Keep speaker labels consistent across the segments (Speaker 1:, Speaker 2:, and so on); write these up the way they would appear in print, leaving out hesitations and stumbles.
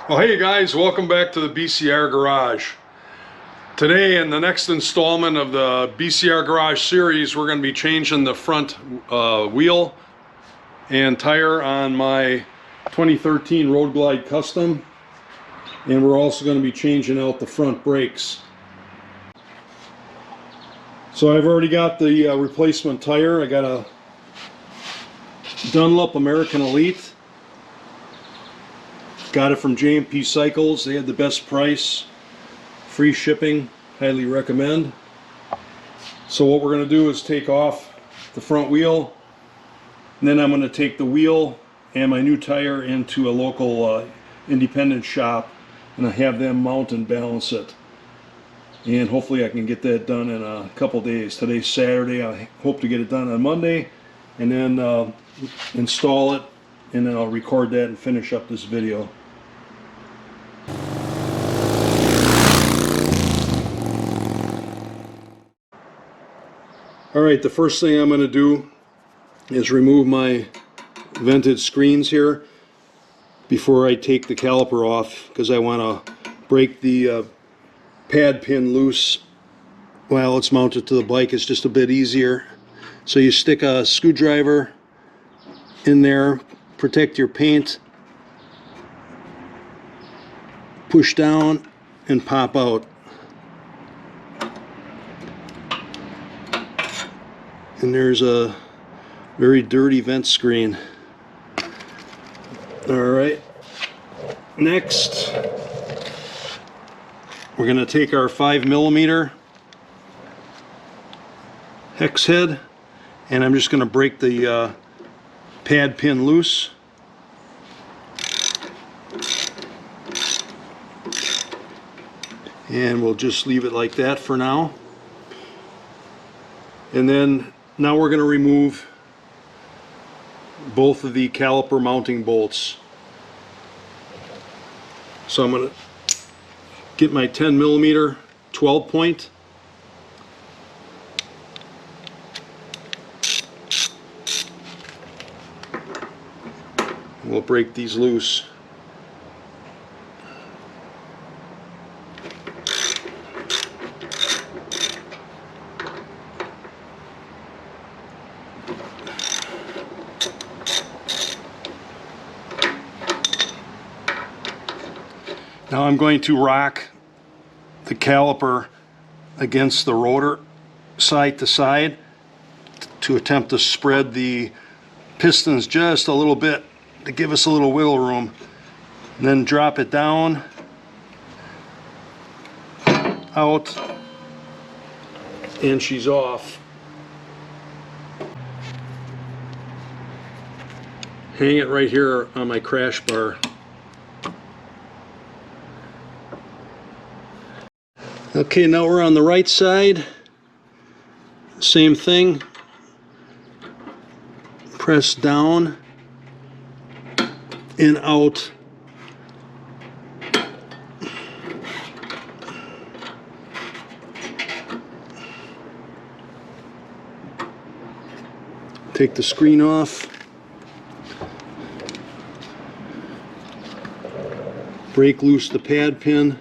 Speaker 1: Well, hey guys, welcome back to the BCR Garage. Today, in the next installment of the BCR Garage Series, we're going to be changing the front wheel and tire on my 2013 Road Glide Custom, and we're also going to be changing out the front brakes. So I've already got the replacement tire. I got a Dunlop American Elite. Got it from J&P Cycles. They had the best price, free shipping, highly recommend. So what we're going to do is take off the front wheel, and then I'm going to take the wheel and my new tire into a local independent shop, and I have them mount and balance it. And hopefully I can get that done in a couple days. Today's Saturday. I hope to get it done on Monday, and then install it, and then I'll record that and finish up this video. Alright, the first thing I'm going to do is remove my vented screens here before I take the caliper off, because I want to break the pad pin loose while it's mounted to the bike. It's just a bit easier. So you stick a screwdriver in there, protect your paint, push down and pop out. And there's a very dirty vent screen. Alright, next we're going to take our 5mm hex head, and I'm just going to break the pad pin loose. And we'll just leave it like that for now. And then now we're going to remove both of the caliper mounting bolts. So I'm going to get my 10mm 12 point. We'll break these loose. Now I'm going to rock the caliper against the rotor side to side to attempt to spread the pistons just a little bit to give us a little wiggle room. And then drop it down, out, and she's off. Hang it right here on my crash bar. Okay, now we're on the right side. Same thing. Press down and out. Take the screen off. Break loose the pad pin.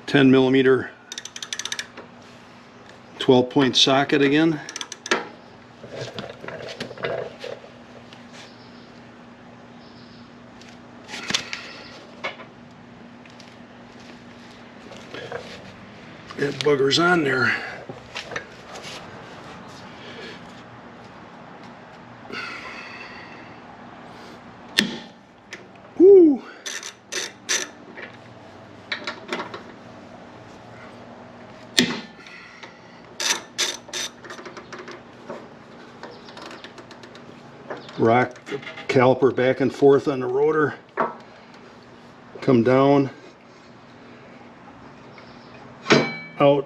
Speaker 1: $10mm 12 point socket again. That bugger's on there. Woo! Rock the caliper back and forth on the rotor. Come down, out.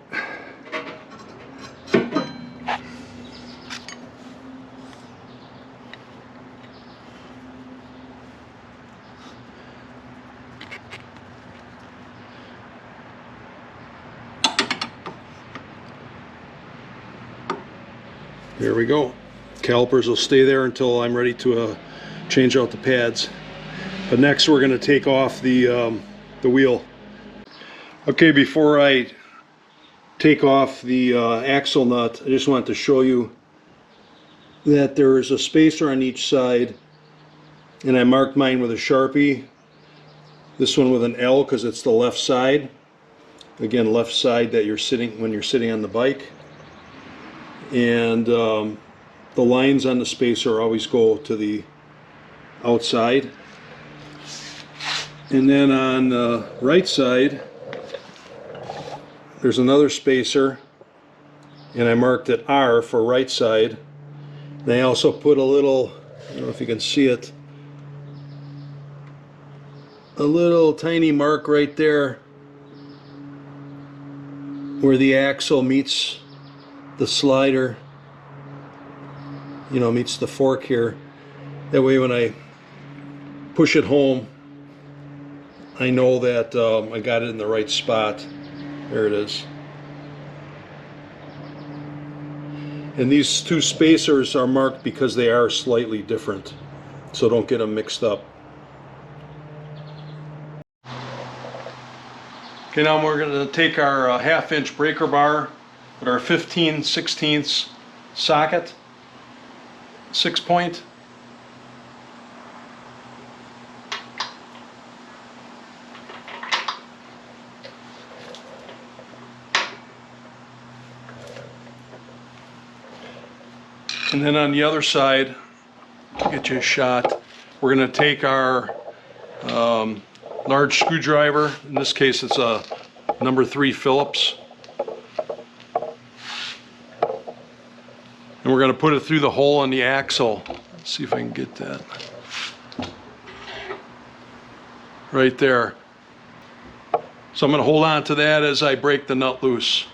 Speaker 1: There we go. Calipers will stay there until I'm ready to change out the pads. But next we're going to take off the wheel. Okay, before I take off the axle nut, I just wanted to show you that there is a spacer on each side, and I marked mine with a Sharpie. This one with an L because it's the left side. Again, left side that you're sitting when you're sitting on the bike. And the lines on the spacer always go to the outside. And then on the right side, there's another spacer, and I marked it R for right side. And I also put a little, I don't know if you can see it, a little tiny mark right there where the axle meets the slider, you know, meets the fork here. That way when I push it home, I know that I got it in the right spot. There it is. And these two spacers are marked because they are slightly different, so don't get them mixed up. Okay, now we're going to take our 1/2 inch breaker bar with our 15/16 socket, 6-point. And then on the other side, to get you a shot, we're going to take our large screwdriver. In this case, it's a number 3 Phillips. And we're going to put it through the hole in the axle. Let's see if I can get that. Right there. So I'm going to hold on to that as I break the nut loose.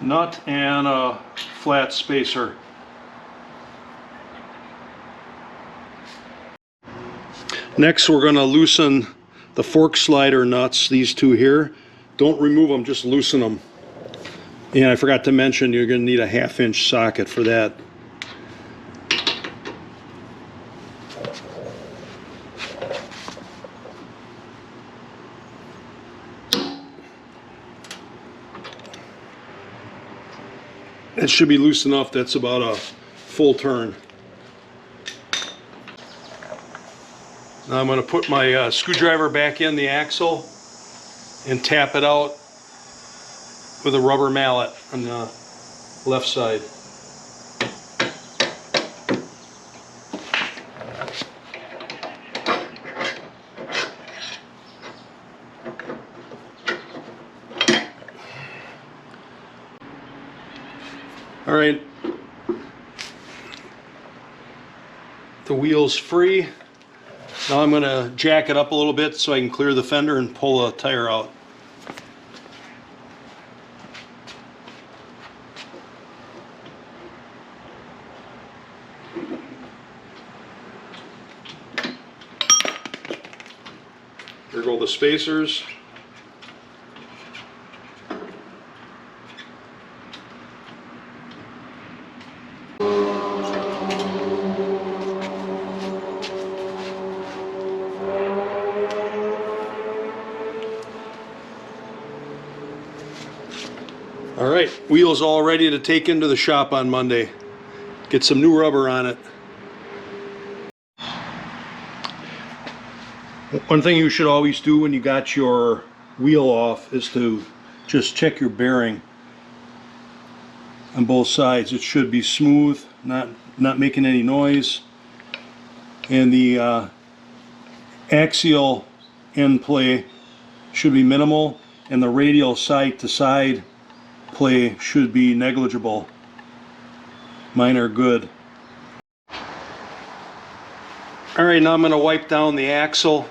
Speaker 1: Nut and a flat spacer. Next we're going to loosen the fork slider nuts, these two here. Don't remove them, just loosen them. And I forgot to mention you're going to need a 1/2 inch socket for that. It should be loose enough. That's about a full turn. Now I'm going to put my screwdriver back in the axle and tap it out with a rubber mallet on the left side. All right, the wheel's free. Now I'm going to jack it up a little bit so I can clear the fender and pull the tire out. There go the spacers. All right, wheel's all ready to take into the shop on Monday. Get some new rubber on it. One thing you should always do when you got your wheel off is to just check your bearing on both sides. It should be smooth, not making any noise. And the axial end play should be minimal, and the radial side to side play should be negligible. Mine are good. Alright, now I'm going to wipe down the axle.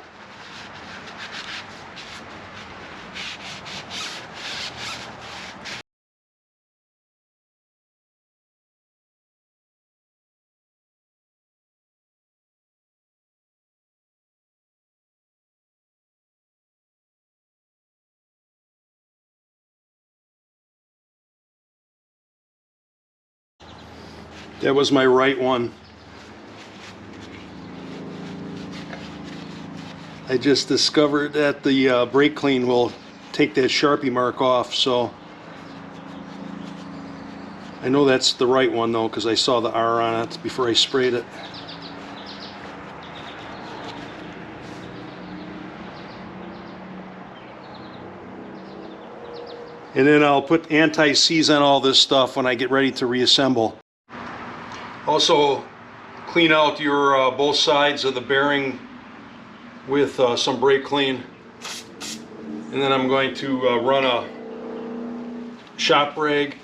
Speaker 1: That was my right one. I just discovered that the brake clean will take that Sharpie mark off, so I know that's the right one though, because I saw the R on it before I sprayed it. And then I'll put anti-seize on all this stuff when I get ready to reassemble. Also, clean out your both sides of the bearing with some brake clean. And then I'm going to run a shop rag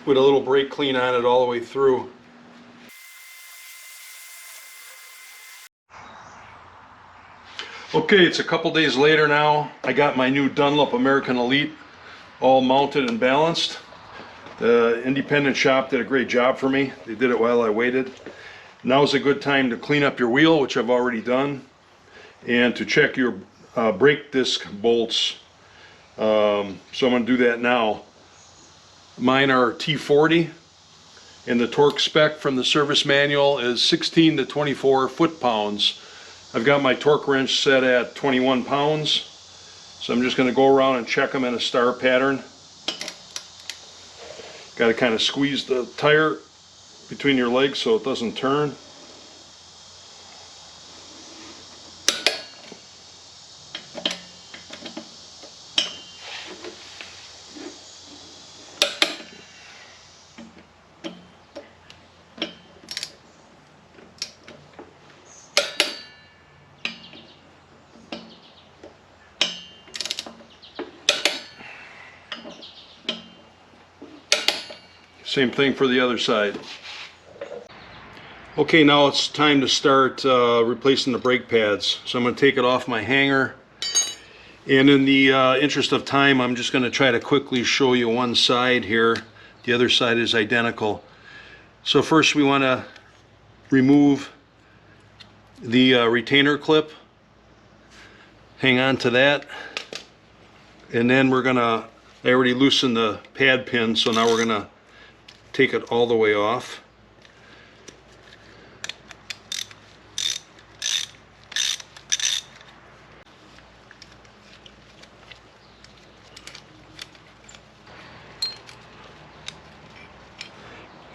Speaker 1: with a little brake clean on it all the way through. Okay, it's a couple days later now. I got my new Dunlop American Elite all mounted and balanced. The independent shop did a great job for me. They did it while I waited. Now's a good time to clean up your wheel, which I've already done, and to check your brake disc bolts. So I'm going to do that now. Mine are T40, and the torque spec from the service manual is 16 to 24 foot-pounds. I've got my torque wrench set at 21 pounds, so I'm just going to go around and check them in a star pattern. Got to kind of squeeze the tire between your legs so it doesn't turn. Same thing for the other side. Okay, now it's time to start replacing the brake pads. So I'm going to take it off my hanger. And in the interest of time, I'm just going to try to quickly show you one side here. The other side is identical. So first we want to remove the retainer clip. Hang on to that. And then we're going to, I already loosened the pad pin, so now we're going to take it all the way off.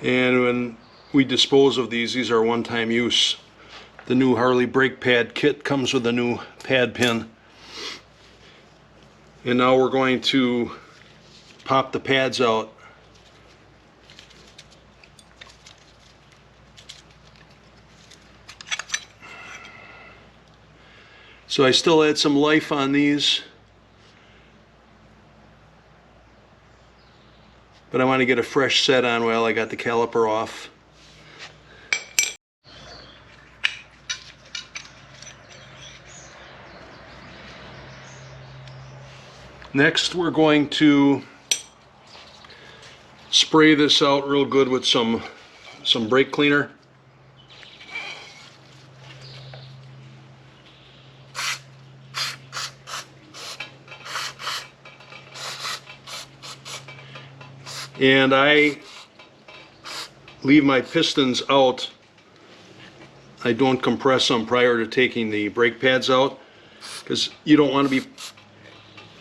Speaker 1: And when we dispose of these are one-time use. The new Harley brake pad kit comes with a new pad pin. And now we're going to pop the pads out. So I still had some life on these, but I want to get a fresh set on while I got the caliper off. Next, we're going to spray this out real good with some brake cleaner. And I leave my pistons out. I don't compress them prior to taking the brake pads out, because you don't want to be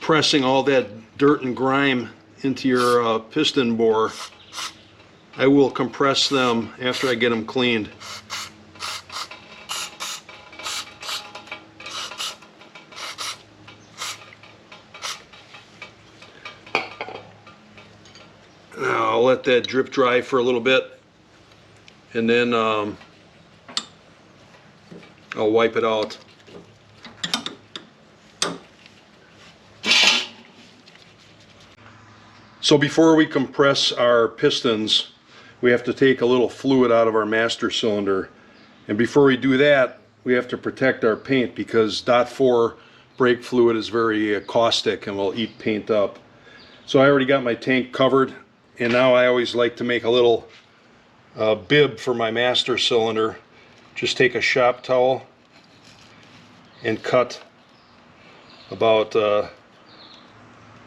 Speaker 1: pressing all that dirt and grime into your piston bore. I will compress them after I get them cleaned. Now I'll let that drip dry for a little bit, and then I'll wipe it out. So before we compress our pistons, we have to take a little fluid out of our master cylinder. And before we do that, we have to protect our paint because .4 brake fluid is very caustic and will eat paint up. So I already got my tank covered, and now I always like to make a little bib for my master cylinder. Just take a shop towel and cut about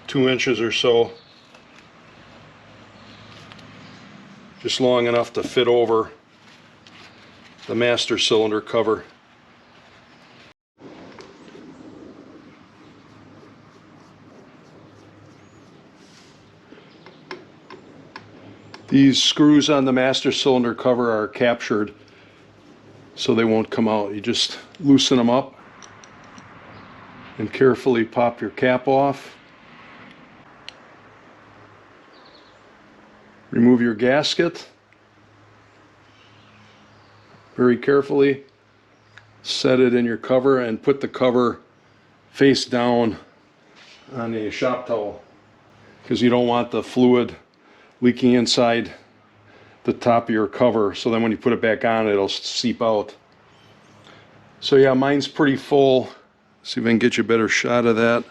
Speaker 1: 2 inches or so, just long enough to fit over the master cylinder cover. These screws on the master cylinder cover are captured so they won't come out. You just loosen them up and carefully pop your cap off. Remove your gasket very carefully. Set it in your cover and put the cover face down on a shop towel because you don't want the fluid leaking inside the top of your cover, so then when you put it back on, it'll seep out. So yeah, mine's pretty full. See if I can get you a better shot of that.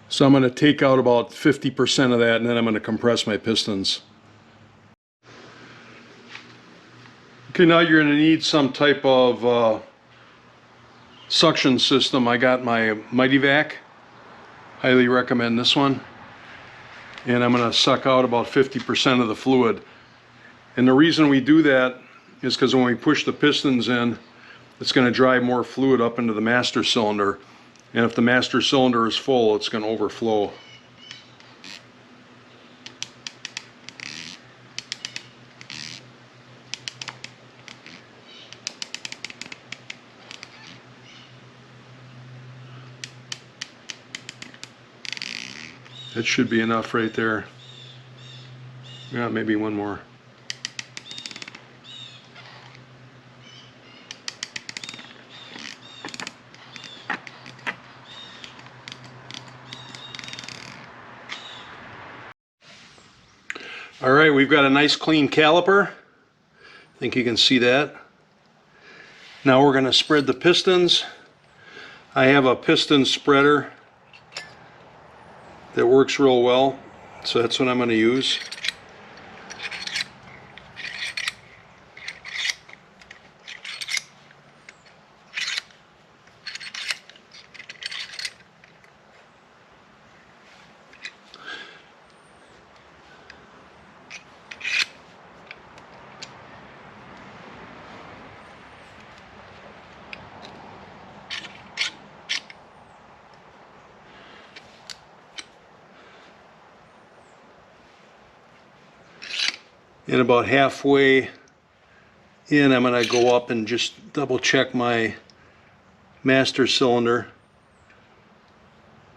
Speaker 1: So I'm going to take out about 50% of that, and then I'm going to compress my pistons. Okay, now you're going to need some type of suction system. I got my Mighty Vac. Highly recommend this one. And I'm going to suck out about 50% of the fluid. And the reason we do that is because when we push the pistons in, it's going to drive more fluid up into the master cylinder. And if the master cylinder is full, it's going to overflow. That should be enough right there. Yeah, maybe one more. All right, we've got a nice clean caliper. I think you can see that. Now we're going to spread the pistons. I have a piston spreader that works real well, so that's what I'm going to use. And about halfway in, I'm going to go up and just double check my master cylinder.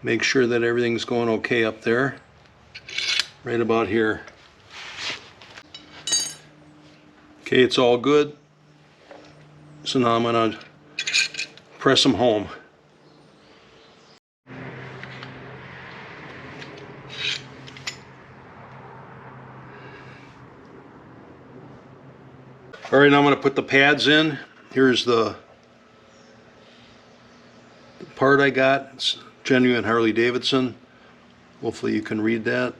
Speaker 1: Make sure that everything's going okay up there. Right about here. Okay, it's all good. So now I'm going to press them home. All right, now I'm going to put the pads in. Here's the part I got. It's genuine Harley-Davidson. Hopefully you can read that.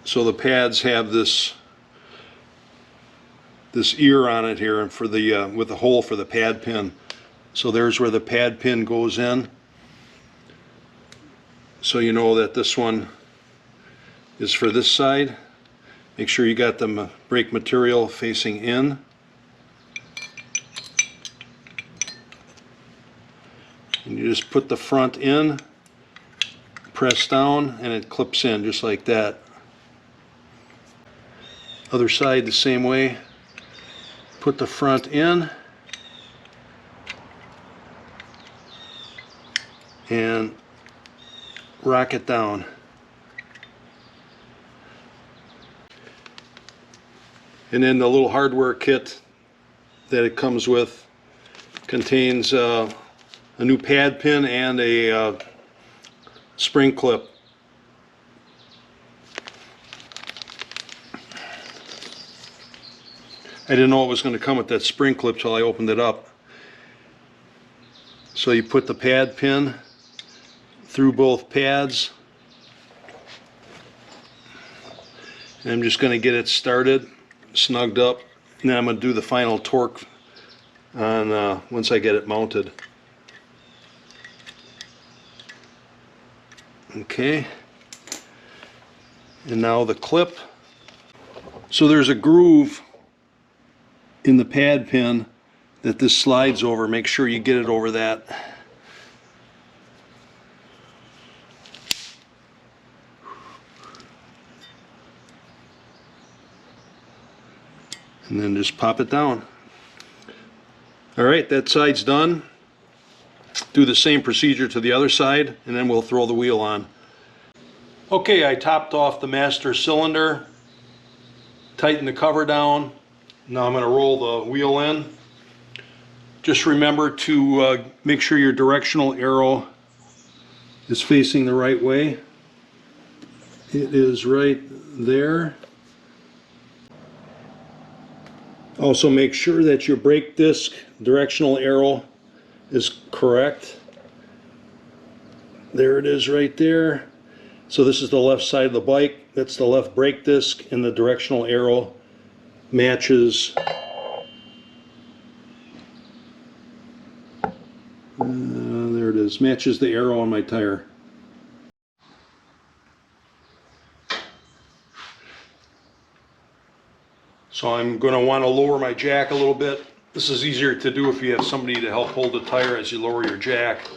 Speaker 1: So the pads have this ear on it here, and for the with the hole for the pad pin. So there's where the pad pin goes in. So you know that this one is for this side. Make sure you got the brake material facing in. And you just put the front in, press down, and it clips in just like that. Other side the same way. Put the front in and rock it down. And then the little hardware kit that it comes with contains a new pad pin and a spring clip. I didn't know it was going to come with that spring clip till I opened it up. So you put the pad pin through both pads. And I'm just going to get it started, snugged up, and then I'm going to do the final torque on once I get it mounted. Okay, and now the clip. So there's a groove in the pad pin that this slides over. Make sure you get it over that. And then just pop it down. Alright, that side's done. Do the same procedure to the other side, and then we'll throw the wheel on. Okay, I topped off the master cylinder, tightened the cover down. Now I'm going to roll the wheel in. Just remember to make sure your directional arrow is facing the right way. It is right there. Also make sure that your brake disc directional arrow is correct. There it is right there. So this is the left side of the bike. That's the left brake disc, and the directional arrow matches there it is, matches the arrow on my tire. So I'm going to want to lower my jack a little bit. This is easier to do if you have somebody to help hold the tire as you lower your jack.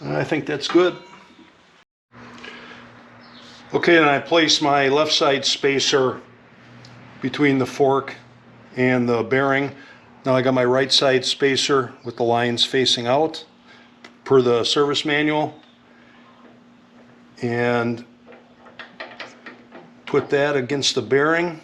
Speaker 1: I think that's good. Okay, and I place my left side spacer between the fork and the bearing. Now I got my right side spacer with the lines facing out per the service manual, and put that against the bearing.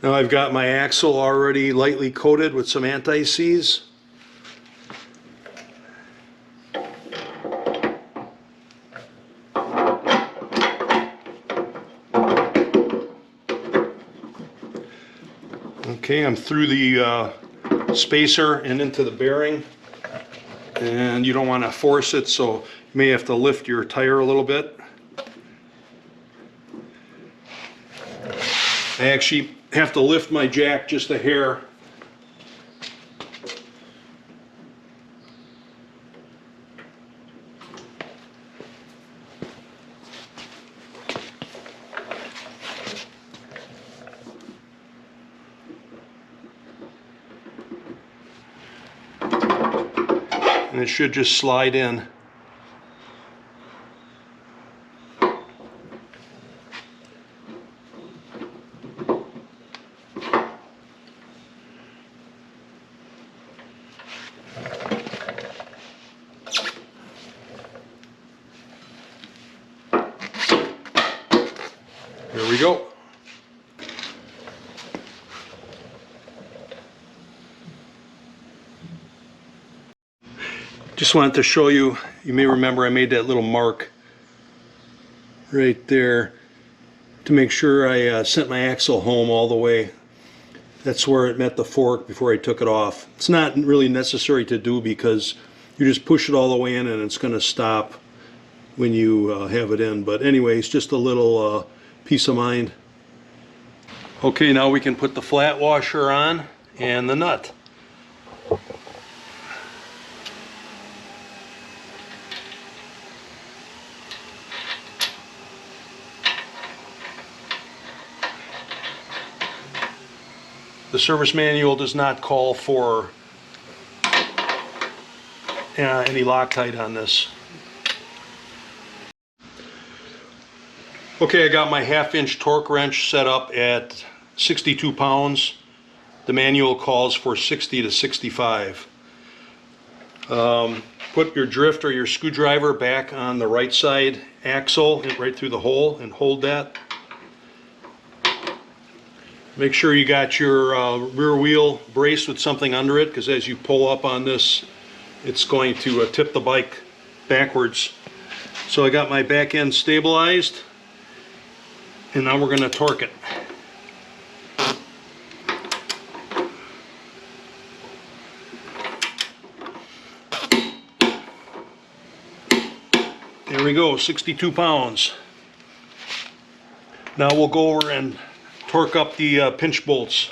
Speaker 1: Now I've got my axle already lightly coated with some anti-seize. Okay, I'm through the spacer and into the bearing, and you don't want to force it, so you may have to lift your tire a little bit. I actually have to lift my jack just a hair. And it should just slide in. There we go. Just wanted to show you, you may remember I made that little mark right there to make sure I sent my axle home all the way. That's where it met the fork before I took it off. It's not really necessary to do because you just push it all the way in and it's going to stop when you have it in. But anyways, just a little peace of mind. Okay, now we can put the flat washer on and the nut. The service manual does not call for any Loctite on this. Okay, I got my 1/2-inch torque wrench set up at 62 pounds. The manual calls for 60 to 65. Put your drift or your screwdriver back on the right side axle, right through the hole, and hold that. Make sure you got your rear wheel braced with something under it, because as you pull up on this, it's going to tip the bike backwards. So I got my back end stabilized, and now we're going to torque it. There we go, 62 pounds. Now we'll go over and torque up the pinch bolts.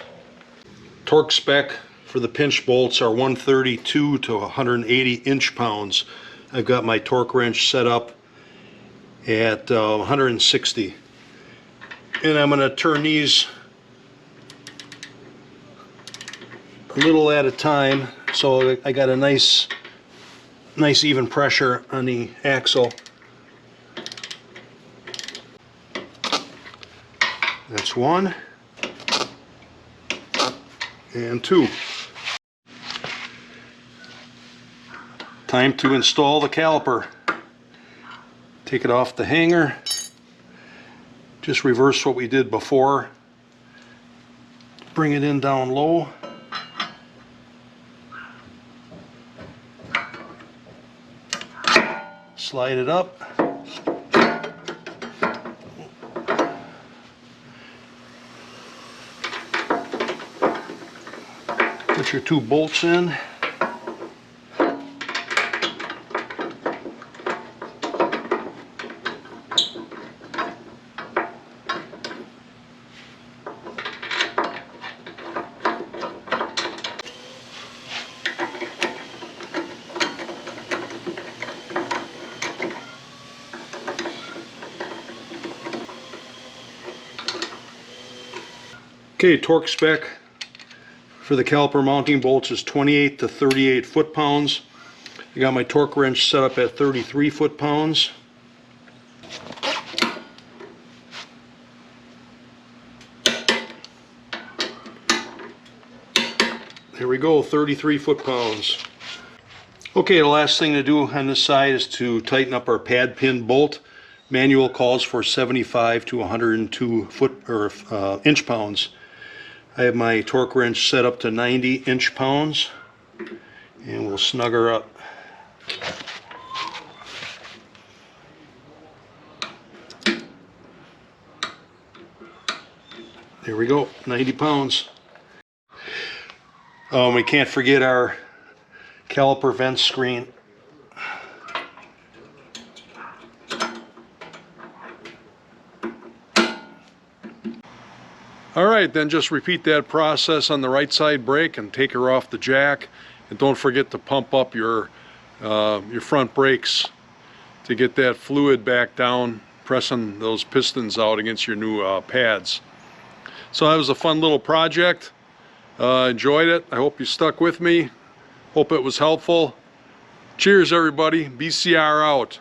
Speaker 1: Torque spec for the pinch bolts are 132 to 180 inch-pounds. I've got my torque wrench set up at 160. And I'm going to turn these a little at a time, so I got a nice even pressure on the axle. That's 1 and 2. Time to install the caliper. Take it off the hanger. Just reverse what we did before. Bring it in down low. Slide it up. Put your 2 bolts in. Okay, torque spec for the caliper mounting bolts is 28 to 38 foot-pounds. I got my torque wrench set up at 33 foot-pounds. There we go, 33 foot-pounds. Okay, the last thing to do on this side is to tighten up our pad pin bolt. Manual calls for 75 to 102 inch-pounds. I have my torque wrench set up to 90 inch-pounds, and we'll snug her up. There we go, 90 pounds. We can't forget our caliper vent screen. Alright, then just repeat that process on the right side brake and take her off the jack. And don't forget to pump up your front brakes to get that fluid back down, pressing those pistons out against your new pads. So that was a fun little project. Enjoyed it. I hope you stuck with me. Hope it was helpful. Cheers everybody. BCR out.